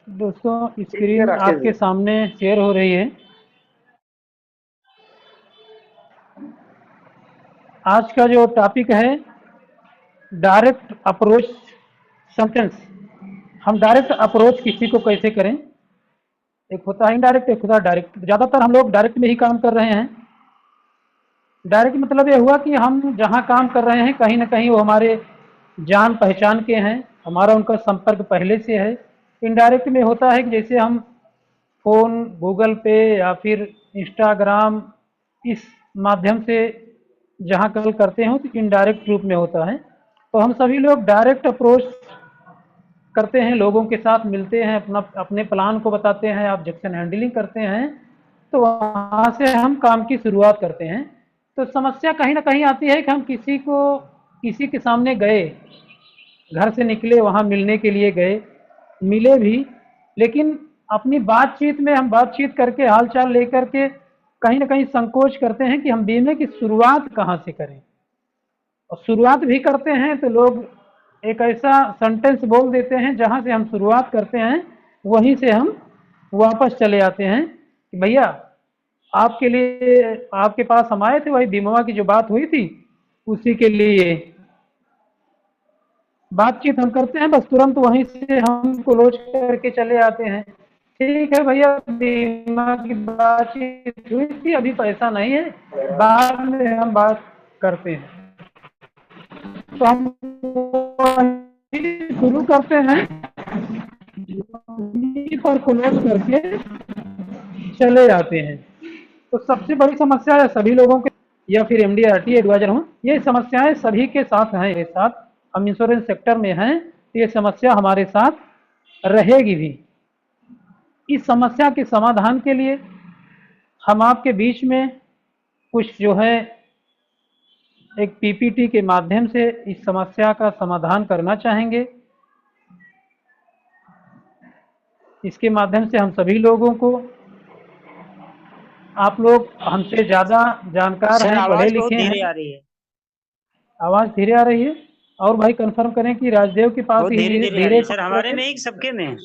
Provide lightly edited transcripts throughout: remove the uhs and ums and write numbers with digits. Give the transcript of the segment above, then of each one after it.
दोस्तों ठीक है स्क्रीन राकेश आपके जी। सामने शेयर हो रही है। आज का जो टॉपिक है डायरेक्ट अप्रोच सेंटेंस। हम डायरेक्ट अप्रोच किसी को कैसे करें। एक होता है इनडायरेक्ट, एक होता है डायरेक्ट। ज़्यादातर हम लोग डायरेक्ट में ही काम कर रहे हैं। डायरेक्ट मतलब ये हुआ कि हम जहाँ काम कर रहे हैं कहीं ना कहीं वो हमारे जान पहचान के हैं, हमारा उनका संपर्क पहले से है। इनडायरेक्ट में होता है कि जैसे हम फ़ोन, गूगल पे या फिर इंस्टाग्राम इस माध्यम से जहाँ कॉल करते हो तो इनडायरेक्ट रूप में होता है। तो हम सभी लोग डायरेक्ट अप्रोच करते हैं, लोगों के साथ मिलते हैं, अपना अपने प्लान को बताते हैं, ऑब्जेक्शन हैंडलिंग करते हैं। तो वहाँ से हम काम की शुरुआत करते हैं। तो समस्या कहीं ना कहीं आती है कि हम किसी के सामने गए, घर से निकले, वहाँ मिलने के लिए गए, मिले भी, लेकिन अपनी बातचीत में हम बातचीत करके हालचाल लेकर के कहीं ना कहीं संकोच करते हैं कि हम बीमे की शुरुआत कहाँ से करें। और शुरुआत भी करते हैं तो लोग एक ऐसा सेंटेंस बोल देते हैं जहाँ से हम शुरुआत करते हैं वहीं से हम वापस चले आते हैं कि भैया आपके लिए, आपके पास हम आए थे, वही बीमा की जो बात हुई थी उसी के लिए बातचीत हम करते हैं, बस तुरंत वहीं से हम क्लोज करके चले आते हैं। ठीक है भैया, बीमा की बातचीत हुई थी, अभी पैसा नहीं है, बाद में हम बात करते हैं। तो हम शुरू करते हैं वहीं पर क्लोज करके चले जाते हैं। तो सबसे बड़ी समस्या है सभी लोगों के, या फिर एमडी आरटी एडवाइजर हूँ, ये समस्याएं सभी के साथ हैं। मेरे साथ, हम इंश्योरेंस सेक्टर में हैं तो ये समस्या हमारे साथ रहेगी भी। इस समस्या के समाधान के लिए हम आपके बीच में कुछ जो है एक पीपीटी के माध्यम से इस समस्या का समाधान करना चाहेंगे। इसके माध्यम से हम सभी लोगों को, आप लोग हमसे ज़्यादा जानकार सर हैं, पढ़े आवाज बहुत लिखे धीरे हैं। आ रही है। आवाज़ धीरे आ रही है। और भाई कंफर्म करें कि राजदेव के पास बहुत ही धीरे धीरे आ रही धीरे है सर, पहुंच हमारे रहे में हैं। एक सबके में है।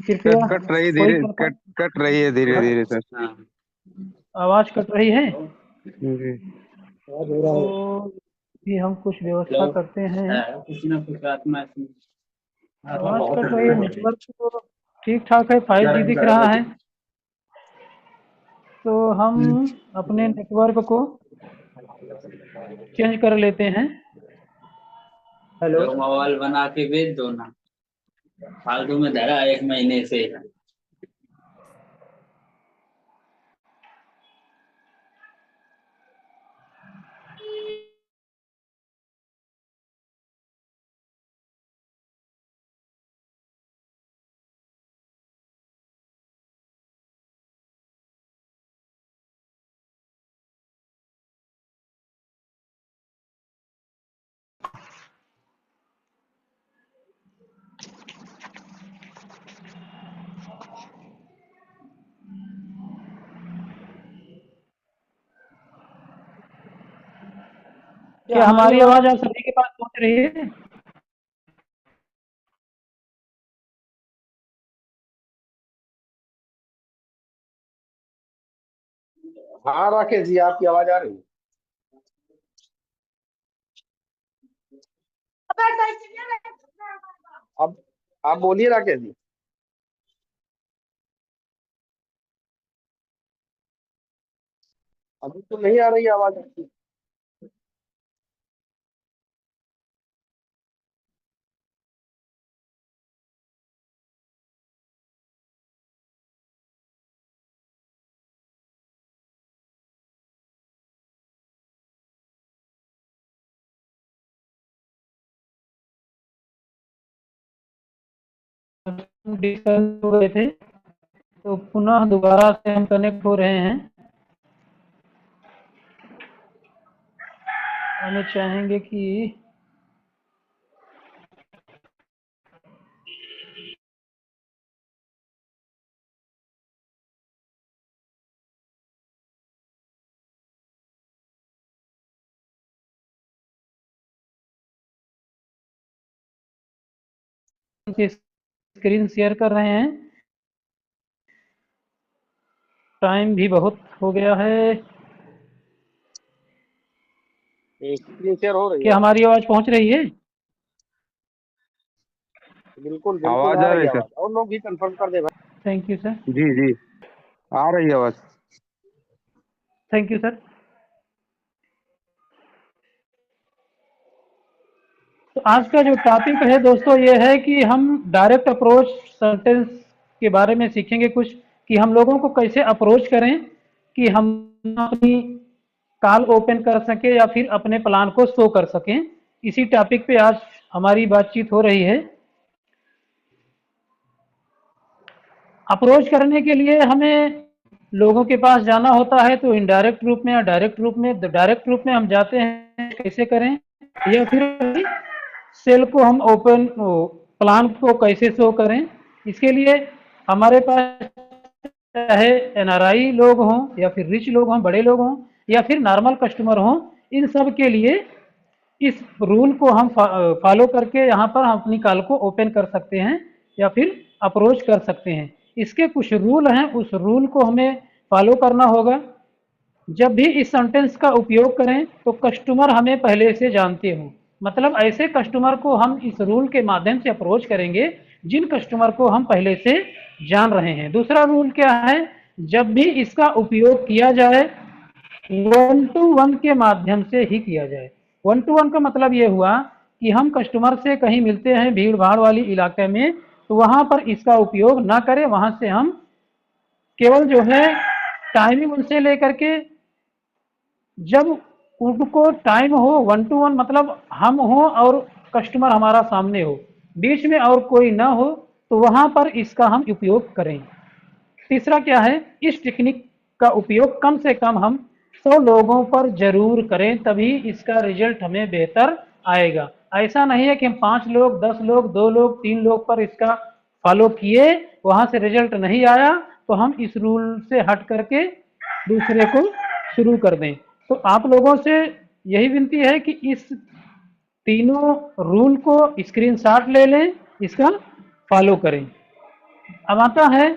कृपया कट रही कोई धीरे, कंफर्म। कट रही है धीरे धीरे सर। हाँ। आवाज़ कट रही है जी। तो भी हम कुछ व्यवस्था करते हैं। कुछ ना कुछ आत्मा आवाज़ कट रही है, नेटवर्क तो ठीक ठाक है, 5G दिख रहा है। तो हम अपने नेटवर्क को चेंज कर लेते हैं। हेलो, मोबाइल बना के भेज दो ना, फालतू में धरा 1 महीने से। क्या हमारी आवाज़ आप सभी के पास पहुंच रही है। हाँ राकेश जी, आपकी आवाज आ रही है। अब आप बोलिए राकेश जी। अभी तो नहीं आ रही आवाज आपकी। हम डिस्कस हो रहे थे तो पुनः दोबारा से हम कनेक्ट हो रहे हैं। हमें चाहेंगे कि से स्क्रीन शेयर कर रहे हैं। टाइम भी बहुत हो गया है। स्क्रीन शेयर हो रही है? क्या हमारी आवाज पहुंच रही है? बिल्कुल बिल्कुल आवाज आ आ रही रही है सर? आवाज। और लोग भी कंफर्म कर दे भाई। Thank you sir. जी जी, आ रही है आवाज। Thank you sir. तो आज का जो टॉपिक है दोस्तों ये है कि हम डायरेक्ट अप्रोच सेंटेंस के बारे में सीखेंगे कुछ, कि हम लोगों को कैसे अप्रोच करें कि हम अपनी कॉल ओपन कर सकें या फिर अपने प्लान को शो कर सकें। इसी टॉपिक पे आज हमारी बातचीत हो रही है। अप्रोच करने के लिए हमें लोगों के पास जाना होता है, तो इनडायरेक्ट रूप में या डायरेक्ट रूप में। डायरेक्ट रूप में हम जाते हैं कैसे करें, या फिर सेल को हम ओपन प्लान को कैसे शो करें। इसके लिए हमारे पास चाहे एनआरआई लोग हों या फिर रिच लोग हों, बड़े लोग हों या फिर नॉर्मल कस्टमर हों, इन सब के लिए इस रूल को हम फॉलो करके यहाँ पर हम अपनी कॉल को ओपन कर सकते हैं या फिर अप्रोच कर सकते हैं। इसके कुछ रूल हैं, उस रूल को हमें फॉलो करना होगा। जब भी इस सेंटेंस का उपयोग करें तो कस्टमर हमें पहले से जानते हो, मतलब ऐसे कस्टमर को हम इस रूल के माध्यम से अप्रोच करेंगे जिन कस्टमर को हम पहले से जान रहे हैं। दूसरा रूल क्या है, जब भी इसका उपयोग किया जाए 1-to-1 के माध्यम से ही किया जाए। 1-to-1 का मतलब ये हुआ कि हम कस्टमर से कहीं मिलते हैं भीड़ भाड़ वाली इलाके में, तो वहां पर इसका उपयोग ना करें। वहां से हम केवल जो है टाइमिंग उनसे लेकर के, जब उनको टाइम हो 1-to-1 मतलब हम हो और कस्टमर हमारा सामने हो, बीच में और कोई ना हो, तो वहां पर इसका हम उपयोग करें। तीसरा क्या है, इस टेक्निक का उपयोग कम से कम हम 100 लोगों पर जरूर करें, तभी इसका रिजल्ट हमें बेहतर आएगा। ऐसा नहीं है कि हम 5 लोग 10 लोग 2 लोग 3 लोग पर इसका फॉलो किए, वहां से रिजल्ट नहीं आया तो हम इस रूल से हट करके दूसरे को शुरू कर दें। तो आप लोगों से यही विनती है कि इस तीनों रूल को स्क्रीनशॉट ले लें, इसका फॉलो करें। अब आता है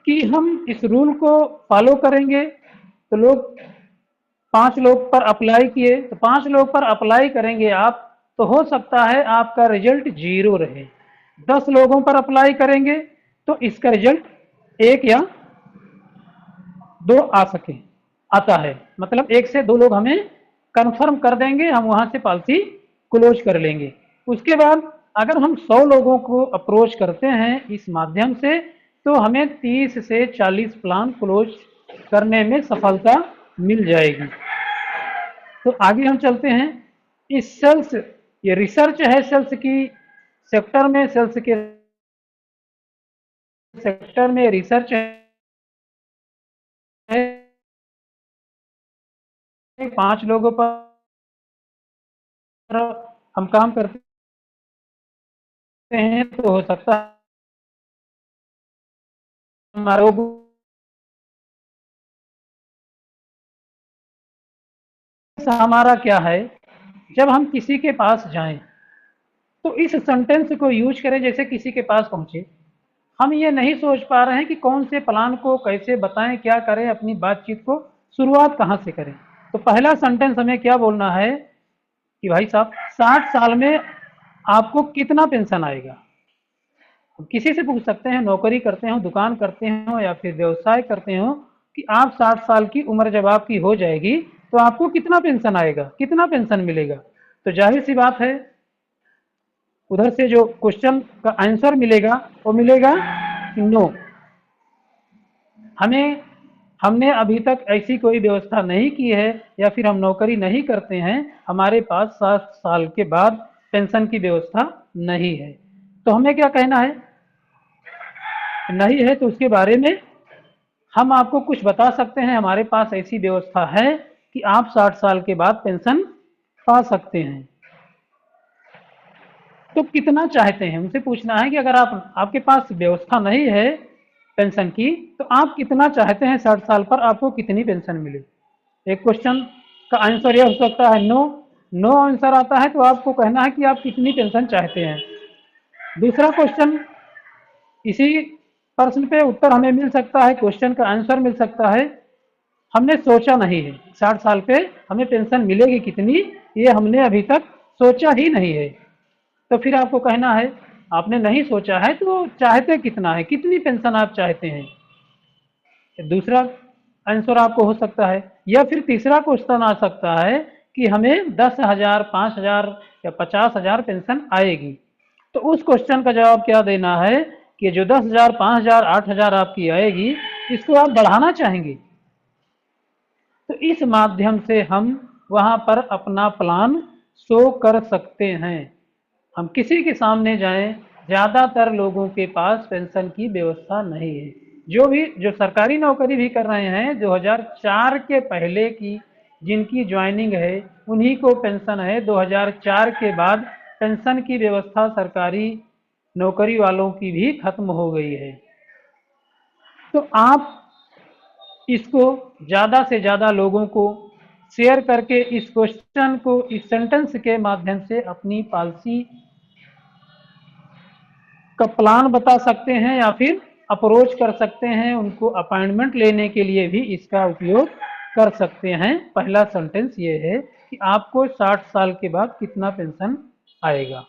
कि हम इस रूल को फॉलो करेंगे तो लोग 5 लोग पर अप्लाई किए, तो 5 लोग पर अप्लाई करेंगे आप, तो हो सकता है आपका रिजल्ट 0 रहे। 10 लोगों पर अप्लाई करेंगे तो इसका रिजल्ट 1 या 2 आ सके, आता है, मतलब 1 से 2 लोग हमें कंफर्म कर देंगे, हम वहां से पॉलिसी क्लोज कर लेंगे। उसके बाद अगर हम 100 लोगों को अप्रोच करते हैं इस माध्यम से, तो हमें 30 से 40 प्लान क्लोज करने में सफलता मिल जाएगी। तो आगे हम चलते हैं। इस सेल्स, ये रिसर्च है सेल्स की सेक्टर में, सेल्स के सेक्टर में रिसर्च है। 5 लोगों पर हम काम करते हैं तो हो सकता है हमारा हमारा क्या है, जब हम किसी के पास जाएं तो इस सेंटेंस को यूज करें जैसे किसी के पास पहुंचे। हम ये नहीं सोच पा रहे हैं कि कौन से प्लान को कैसे बताएं, क्या करें, अपनी बातचीत को शुरुआत कहां से करें। तो पहला सेंटेंस हमें क्या बोलना है कि भाई साहब 60 साल में आपको कितना पेंशन आएगा। किसी से पूछ सकते हैं, नौकरी करते हो, दुकान करते हो या फिर व्यवसाय करते हो, कि आप 60 साल की उम्र जब आपकी हो जाएगी तो आपको कितना पेंशन आएगा, कितना पेंशन मिलेगा। तो जाहिर सी बात है उधर से जो क्वेश्चन का आंसर मिलेगा वो मिलेगा नो। हमने अभी तक ऐसी कोई व्यवस्था नहीं की है या फिर हम नौकरी नहीं करते हैं, हमारे पास 60 साल के बाद पेंशन की व्यवस्था नहीं है। तो हमें क्या कहना है, नहीं है तो उसके बारे में हम आपको कुछ बता सकते हैं। हमारे पास ऐसी व्यवस्था है कि आप 60 साल के बाद पेंशन पा सकते हैं। तो कितना चाहते हैं, उनसे पूछना है कि अगर आपके पास व्यवस्था नहीं है पेंशन की, तो आप कितना चाहते हैं 60 साल पर आपको कितनी पेंशन मिले। एक क्वेश्चन का आंसर यह हो सकता है नो। नो आंसर आता है तो आपको कहना है कि आप कितनी पेंशन चाहते हैं। दूसरा क्वेश्चन, इसी प्रश्न पे उत्तर हमें मिल सकता है, क्वेश्चन का आंसर मिल सकता है। हमने सोचा नहीं है 60 साल पे हमें पेंशन मिलेगी कितनी, ये हमने अभी तक सोचा ही नहीं है। तो फिर आपको कहना है आपने नहीं सोचा है तो चाहते कितना है, कितनी पेंशन आप चाहते हैं, दूसरा आंसर आपको हो सकता है। या फिर तीसरा क्वेश्चन आ सकता है कि हमें 10,000, 5,000 या 50,000 पेंशन आएगी। तो उस क्वेश्चन का जवाब क्या देना है कि जो 10,000, 5,000, 8,000 आपकी आएगी, इसको आप बढ़ाना चाहेंगे। तो इस माध्यम से हम वहां पर अपना प्लान शो कर सकते हैं। हम किसी के सामने जाएं, ज़्यादातर लोगों के पास पेंशन की व्यवस्था नहीं है। जो सरकारी नौकरी भी कर रहे हैं 2004 के पहले की जिनकी ज्वाइनिंग है उन्हीं को पेंशन है। 2004 के बाद पेंशन की व्यवस्था सरकारी नौकरी वालों की भी खत्म हो गई है। तो आप इसको ज़्यादा से ज़्यादा लोगों को शेयर करके इस क्वेश्चन को इस सेंटेंस के माध्यम से अपनी पॉलिसी का प्लान बता सकते हैं या फिर अप्रोच कर सकते हैं। उनको अपॉइंटमेंट लेने के लिए भी इसका उपयोग कर सकते हैं। पहला सेंटेंस ये है कि आपको 60 साल के बाद कितना पेंशन आएगा।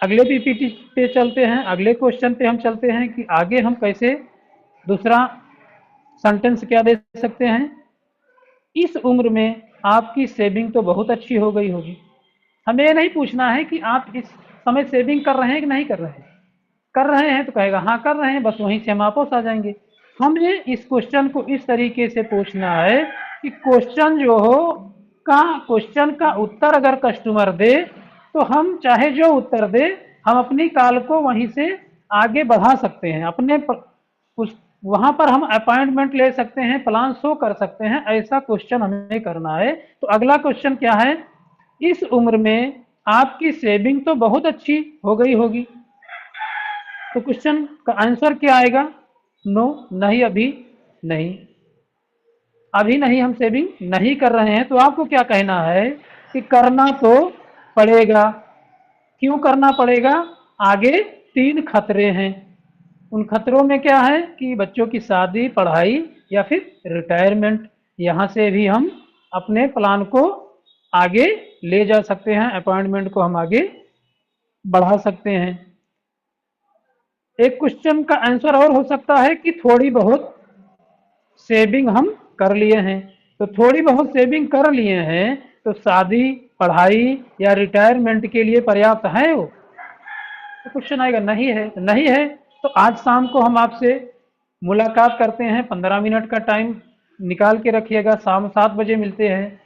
अगले पीपीटी पे चलते हैं, अगले क्वेश्चन पे हम चलते हैं कि आगे हम कैसे दूसरा सेंटेंस क्या दे सकते हैं। इस उम्र में आपकी सेविंग तो बहुत अच्छी हो गई होगी। हमें ये नहीं पूछना है कि आप इस समय सेविंग कर रहे हैं कि नहीं कर रहे हैं। कर रहे हैं तो कहेगा हाँ कर रहे हैं, बस वहीं से हम वापस आ जाएंगे। हमें इस क्वेश्चन को इस तरीके से पूछना है कि क्वेश्चन जो हो क्वेश्चन का उत्तर अगर कस्टमर दे तो हम चाहे जो उत्तर दे हम अपनी कॉल को वहीं से आगे बढ़ा सकते हैं। वहां पर हम अपॉइंटमेंट ले सकते हैं, प्लान शो कर सकते हैं। ऐसा क्वेश्चन हमें करना है। तो अगला क्वेश्चन क्या है, इस उम्र में आपकी सेविंग तो बहुत अच्छी हो गई होगी। तो क्वेश्चन का आंसर क्या आएगा, नो, नहीं, अभी नहीं, अभी नहीं, हम सेविंग नहीं कर रहे हैं। तो आपको क्या कहना है कि करना तो पड़ेगा। क्यों करना पड़ेगा, आगे 3 खतरे हैं। उन खतरों में क्या है कि बच्चों की शादी, पढ़ाई या फिर रिटायरमेंट। यहाँ से भी हम अपने प्लान को आगे ले जा सकते हैं, अपॉइंटमेंट को हम आगे बढ़ा सकते हैं। एक क्वेश्चन का आंसर और हो सकता है कि थोड़ी बहुत सेविंग हम कर लिए हैं। तो थोड़ी बहुत सेविंग कर लिए हैं तो शादी, पढ़ाई या रिटायरमेंट के लिए पर्याप्त है वो। तो क्वेश्चन आएगा नहीं है। तो नहीं है तो आज शाम को हम आपसे मुलाकात करते हैं, 15 मिनट का टाइम निकाल के रखिएगा। शाम 7 बजे मिलते हैं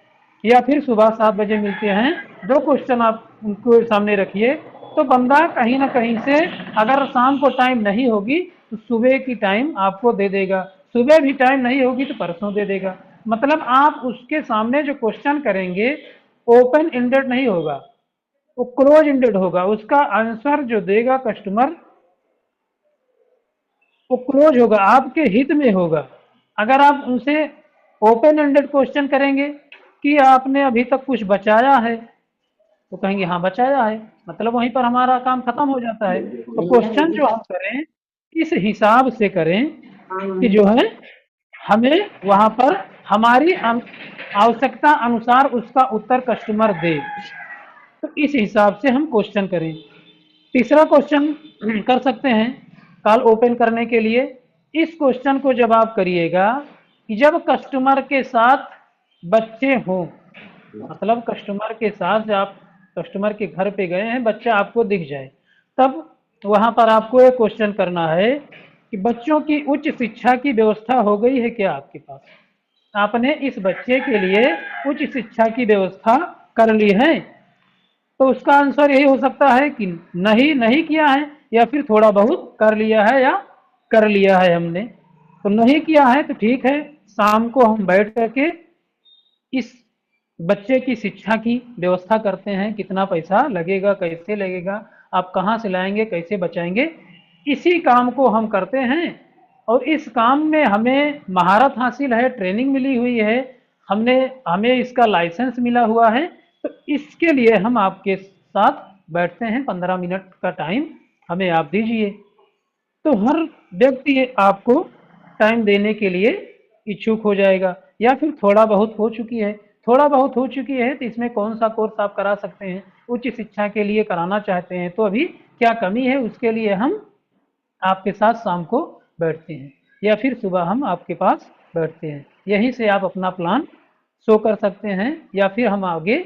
या फिर सुबह 7 बजे मिलते हैं। 2 क्वेश्चन आप उनको सामने रखिए तो बंदा कहीं ना कहीं से अगर शाम को टाइम नहीं होगी तो सुबह की टाइम आपको दे देगा, सुबह भी टाइम नहीं होगी तो परसों दे देगा। मतलब आप उसके सामने जो क्वेश्चन करेंगे ओपन एंडेड नहीं होगा, वो क्लोज एंडेड होगा। उसका आंसर जो देगा कस्टमर वो क्लोज होगा, आपके हित में होगा। अगर आप उनसे ओपन एंडेड क्वेश्चन करेंगे कि आपने अभी तक कुछ बचाया है तो कहेंगे हाँ बचाया है, मतलब वहीं पर हमारा काम खत्म हो जाता है। तो क्वेश्चन जो हम करें इस हिसाब से करें कि जो है हमें वहां पर हमारी आवश्यकता अनुसार उसका उत्तर कस्टमर दे। तो इस हिसाब से हम क्वेश्चन करें। तीसरा क्वेश्चन कर सकते हैं कॉल ओपन करने के लिए। इस क्वेश्चन को जब आप करिएगा कि जब कस्टमर के साथ बच्चे हों, मतलब कस्टमर के साथ जब आप कस्टमर के घर पे गए हैं, बच्चा आपको दिख जाए, तब वहां पर आपको एक क्वेश्चन करना है कि बच्चों की उच्च शिक्षा की व्यवस्था हो गई है क्या आपके पास। आपने इस बच्चे के लिए उच्च शिक्षा की व्यवस्था कर ली है। तो उसका आंसर यही हो सकता है कि नहीं, नहीं किया है, या फिर थोड़ा बहुत कर लिया है या कर लिया है हमने। तो नहीं किया है तो ठीक है, शाम को हम बैठ करके इस बच्चे की शिक्षा की व्यवस्था करते हैं। कितना पैसा लगेगा, कैसे लगेगा, आप कहाँ से लाएंगे, कैसे बचाएंगे, इसी काम को हम करते हैं। और इस काम में हमें महारत हासिल है, ट्रेनिंग मिली हुई है, हमें इसका लाइसेंस मिला हुआ है। तो इसके लिए हम आपके साथ बैठते हैं, 15 मिनट का टाइम हमें आप दीजिए। तो हर व्यक्ति आपको टाइम देने के लिए इच्छुक हो जाएगा। या फिर थोड़ा बहुत हो चुकी है, थोड़ा बहुत हो चुकी है तो इसमें कौन सा कोर्स आप करा सकते हैं, उच्च शिक्षा के लिए कराना चाहते हैं तो अभी क्या कमी है, उसके लिए हम आपके साथ शाम को बैठते हैं या फिर सुबह हम आपके पास बैठते हैं। यहीं से आप अपना प्लान शो कर सकते हैं या फिर हम आगे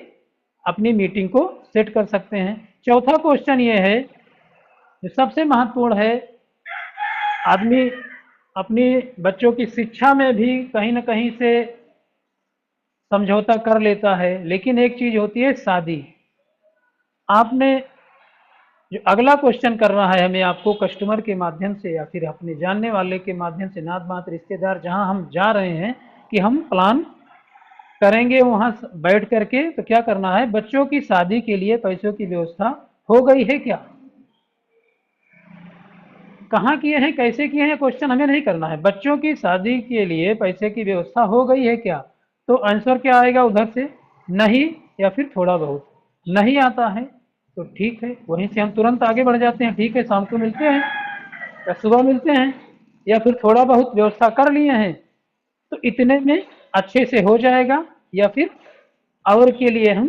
अपनी मीटिंग को सेट कर सकते हैं। चौथा क्वेश्चन ये है जो सबसे महत्वपूर्ण है, आदमी अपनी बच्चों की शिक्षा में भी कहीं ना कहीं से समझौता कर लेता है, लेकिन एक चीज होती है शादी। आपने जो अगला क्वेश्चन करना है हमें आपको कस्टमर के माध्यम से या फिर अपने जानने वाले के माध्यम से, नात मात रिश्तेदार जहां हम जा रहे हैं कि हम प्लान करेंगे वहां बैठ करके, तो क्या करना है, बच्चों की शादी के लिए पैसों की व्यवस्था हो गई है क्या, कहाँ किए हैं, कैसे किए हैं, क्वेश्चन हमें नहीं करना है। बच्चों की शादी के लिए पैसे की व्यवस्था हो गई है क्या, तो आंसर क्या आएगा उधर से, नहीं या फिर थोड़ा बहुत। नहीं आता है तो ठीक है, वहीं से हम तुरंत आगे बढ़ जाते हैं, ठीक है शाम को मिलते हैं या सुबह मिलते हैं, या फिर थोड़ा बहुत व्यवस्था कर लिए हैं तो इतने में अच्छे से हो जाएगा, या फिर और के लिए हम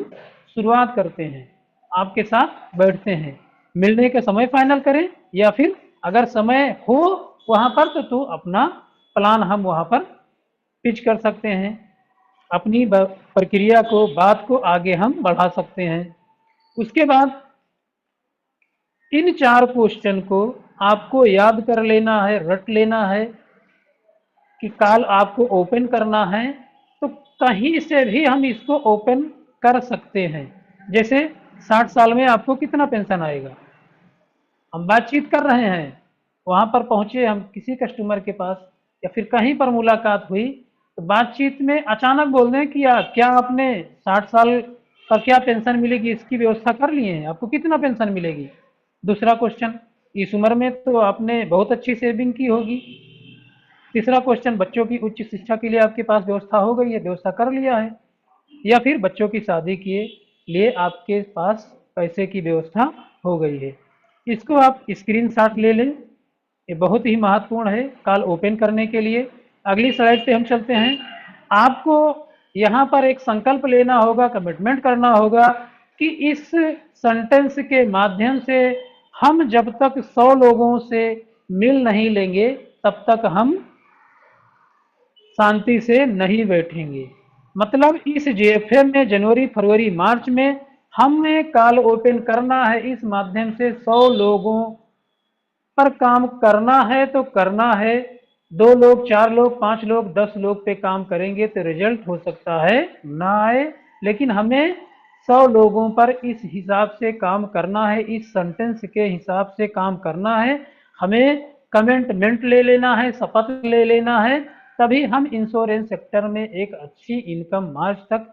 शुरुआत करते हैं, आपके साथ बैठते हैं, मिलने का समय फाइनल करें, या फिर अगर समय हो वहां पर तो अपना प्लान हम वहां पर पिच कर सकते हैं, अपनी प्रक्रिया को, बात को आगे हम बढ़ा सकते हैं। उसके बाद इन 4 क्वेश्चन को आपको याद कर लेना है, रट लेना है कि कल आपको ओपन करना है तो कहीं से भी हम इसको ओपन कर सकते हैं। जैसे 60 साल में आपको कितना पेंशन आएगा, हम बातचीत कर रहे हैं, वहां पर पहुंचे हम किसी कस्टमर के पास या फिर कहीं पर मुलाकात हुई तो बातचीत में अचानक बोल दें कि क्या आपने 60 साल पर क्या पेंशन मिलेगी इसकी व्यवस्था कर लिए हैं, आपको कितना पेंशन मिलेगी। दूसरा क्वेश्चन, इस उम्र में तो आपने बहुत अच्छी सेविंग की होगी। तीसरा क्वेश्चन, बच्चों की उच्च शिक्षा के लिए आपके पास व्यवस्था हो गई है, व्यवस्था कर लिया है, या फिर बच्चों की शादी के लिए आपके पास पैसे की व्यवस्था हो गई है। इसको आप स्क्रीनशॉट ले लें, ये बहुत ही महत्वपूर्ण है कॉल ओपन करने के लिए। अगली स्लाइड पे हम चलते हैं। आपको यहाँ पर एक संकल्प लेना होगा, कमिटमेंट करना होगा कि इस सेंटेंस के माध्यम से हम जब तक 100 लोगों से मिल नहीं लेंगे तब तक हम शांति से नहीं बैठेंगे। मतलब इस जेएफएम में जनवरी फरवरी मार्च में हमें कॉल ओपन करना है, इस माध्यम से 100 लोगों पर काम करना है तो करना है। 2 लोग, 4 लोग, 5 लोग, 10 लोग पे काम करेंगे तो रिजल्ट हो सकता है ना आए, लेकिन हमें 100 लोगों पर इस हिसाब से काम करना है, इस सेंटेंस के हिसाब से काम करना है। हमें कमिटमेंट ले लेना है, शपथ ले लेना है, तभी हम इंश्योरेंस सेक्टर में एक अच्छी इनकम मार्च तक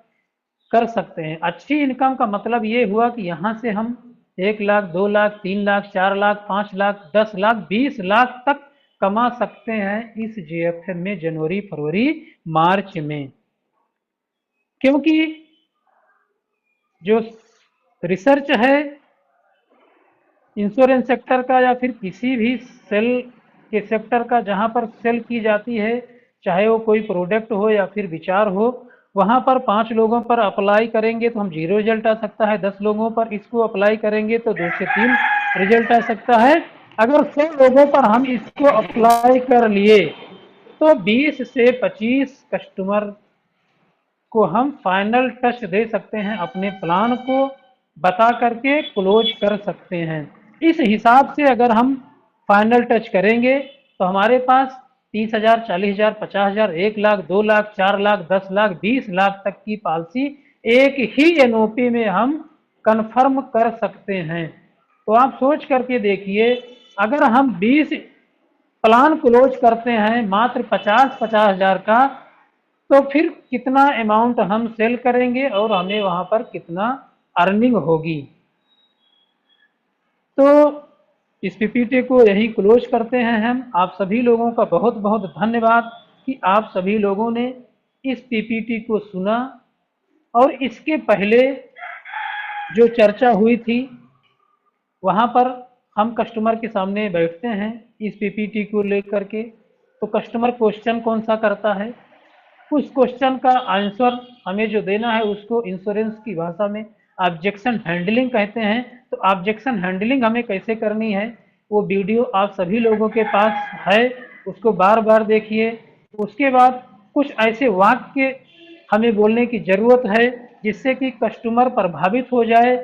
कर सकते हैं। अच्छी इनकम का मतलब ये हुआ कि यहाँ से हम 1 लाख, 2 लाख, 3 लाख, 4 लाख, 5 लाख, 10 लाख, 20 लाख तक कमा सकते हैं इस जेएफएम में जनवरी फरवरी मार्च में। क्योंकि जो रिसर्च है इंश्योरेंस सेक्टर का या फिर किसी भी सेल के सेक्टर का जहां पर सेल की जाती है, चाहे वो कोई प्रोडक्ट हो या फिर विचार हो, वहां पर 5 लोगों पर अप्लाई करेंगे तो हम 0 रिजल्ट आ सकता है, 10 लोगों पर इसको अप्लाई करेंगे तो 2 से 3 रिजल्ट आ सकता है। अगर 100 लोगों पर हम इसको अप्लाई कर लिए तो 20 से 25 कस्टमर को हम फाइनल टच दे सकते हैं, अपने प्लान को बता करके क्लोज कर सकते हैं। इस हिसाब से अगर हम फाइनल टच करेंगे तो हमारे पास 30,000, 40,000, 50,000, 1 लाख, 2 लाख, 4 लाख, 10 लाख, 20 लाख तक की पॉलिसी एक ही एनओपी में हम कंफर्म कर सकते हैं। तो आप सोच करके देखिए, अगर हम 20 प्लान क्लोज करते हैं मात्र 50-50 हजार का, तो फिर कितना अमाउंट हम सेल करेंगे और हमें वहां पर कितना अर्निंग होगी। तो इस पीपीटी को यही क्लोज करते हैं हम। आप सभी लोगों का बहुत बहुत धन्यवाद कि आप सभी लोगों ने इस पीपीटी को सुना और इसके पहले जो चर्चा हुई थी वहाँ पर हम कस्टमर के सामने बैठते हैं इस पीपीटी को लेकर के। तो कस्टमर क्वेश्चन कौन सा करता है, उस क्वेश्चन का आंसर हमें जो देना है उसको इंश्योरेंस की भाषा में ऑब्जेक्शन हैंडलिंग कहते हैं। तो ऑब्जेक्शन हैंडलिंग हमें कैसे करनी है, वो वीडियो आप सभी लोगों के पास है, उसको बार बार देखिए। उसके बाद कुछ ऐसे वाक्य हमें बोलने की ज़रूरत है जिससे कि कस्टमर प्रभावित हो जाए।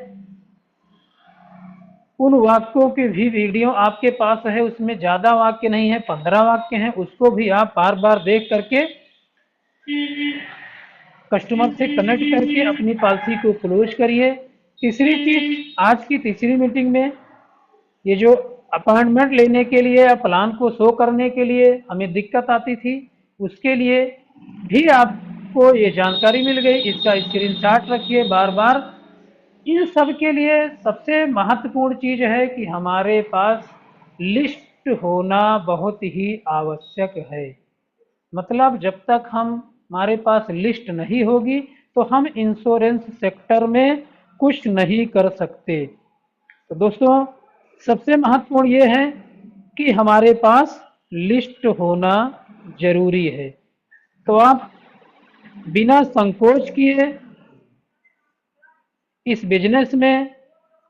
उन वाक्यों की भी वीडियो आपके पास है, उसमें ज़्यादा वाक्य नहीं है, 15 वाक्य हैं, उसको भी आप बार बार देख करके कस्टमर से कनेक्ट करके अपनी पॉलिसी को क्लोज करिए। तीसरी चीज, आज की तीसरी मीटिंग में ये जो अपॉइंटमेंट लेने के लिए या प्लान को शो करने के लिए हमें दिक्कत आती थी, उसके लिए भी आपको ये जानकारी मिल गई। इसका स्क्रीनशॉट रखिए बार बार। इन सब के लिए सबसे महत्वपूर्ण चीज है कि हमारे पास लिस्ट होना बहुत ही आवश्यक है। मतलब जब तक हमारे पास लिस्ट नहीं होगी तो हम इंश्योरेंस सेक्टर में कुछ नहीं कर सकते। तो दोस्तों, सबसे महत्वपूर्ण ये है कि हमारे पास लिस्ट होना जरूरी है। तो आप बिना संकोच किए इस बिजनेस में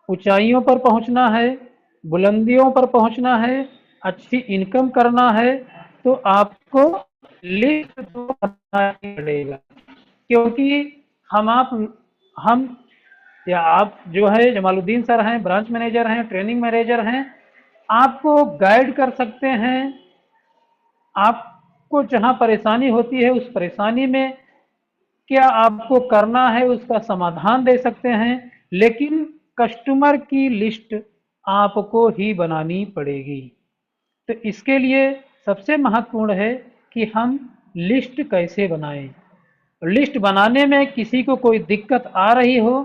ऊंचाइयों पर पहुंचना है, बुलंदियों पर पहुंचना है, अच्छी इनकम करना है, तो आपको लिस्ट तो करना ही पड़ेगा। क्योंकि हम या आप जो है जमालुद्दीन सर हैं, ब्रांच मैनेजर हैं, ट्रेनिंग मैनेजर हैं, आपको गाइड कर सकते हैं। आपको जहां परेशानी होती है उस परेशानी में क्या आपको करना है उसका समाधान दे सकते हैं, लेकिन कस्टमर की लिस्ट आपको ही बनानी पड़ेगी। तो इसके लिए सबसे महत्वपूर्ण है कि हम लिस्ट कैसे बनाएं। लिस्ट बनाने में किसी को कोई दिक्कत आ रही हो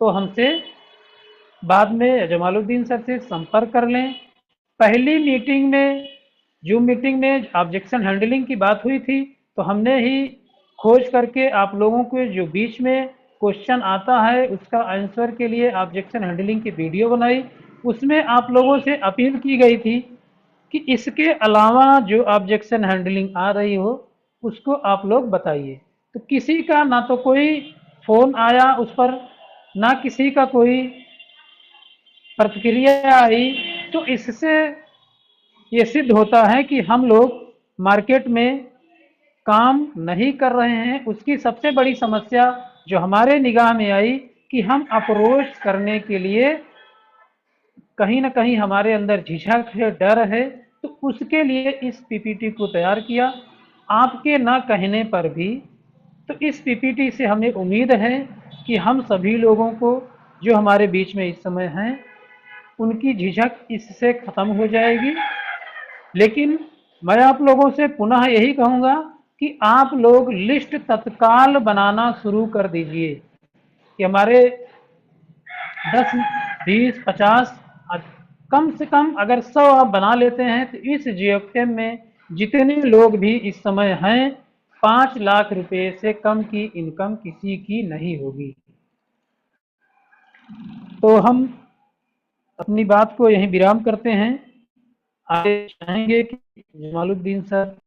तो हमसे बाद में जमालुद्दीन सर से संपर्क कर लें। पहली मीटिंग में, जूम मीटिंग में ऑब्जेक्शन हैंडलिंग की बात हुई थी, तो हमने ही खोज करके आप लोगों के जो बीच में क्वेश्चन आता है उसका आंसर के लिए ऑब्जेक्शन हैंडलिंग की वीडियो बनाई। उसमें आप लोगों से अपील की गई थी कि इसके अलावा जो ऑब्जेक्शन हैंडलिंग आ रही हो उसको आप लोग बताइए। तो किसी का ना तो कोई फ़ोन आया उस पर, ना किसी का कोई प्रतिक्रिया आई। तो इससे ये सिद्ध होता है कि हम लोग मार्केट में काम नहीं कर रहे हैं। उसकी सबसे बड़ी समस्या जो हमारे निगाह में आई कि हम अप्रोच करने के लिए कहीं ना कहीं हमारे अंदर झिझक है, डर है। तो उसके लिए इस पीपीटी को तैयार किया, आपके ना कहने पर भी। तो इस पीपीटी से हमें उम्मीद है कि हम सभी लोगों को जो हमारे बीच में इस समय हैं उनकी झिझक इससे ख़त्म हो जाएगी। लेकिन मैं आप लोगों से पुनः यही कहूँगा कि आप लोग लिस्ट तत्काल बनाना शुरू कर दीजिए कि हमारे 10, 20, 50, कम से कम अगर 100 आप बना लेते हैं तो इस जीएफएम में जितने लोग भी इस समय हैं 5 लाख रुपए से कम की इनकम किसी की नहीं होगी। तो हम अपनी बात को यहीं विराम करते हैं। आगे चाहेंगे कि जमालुद्दीन सर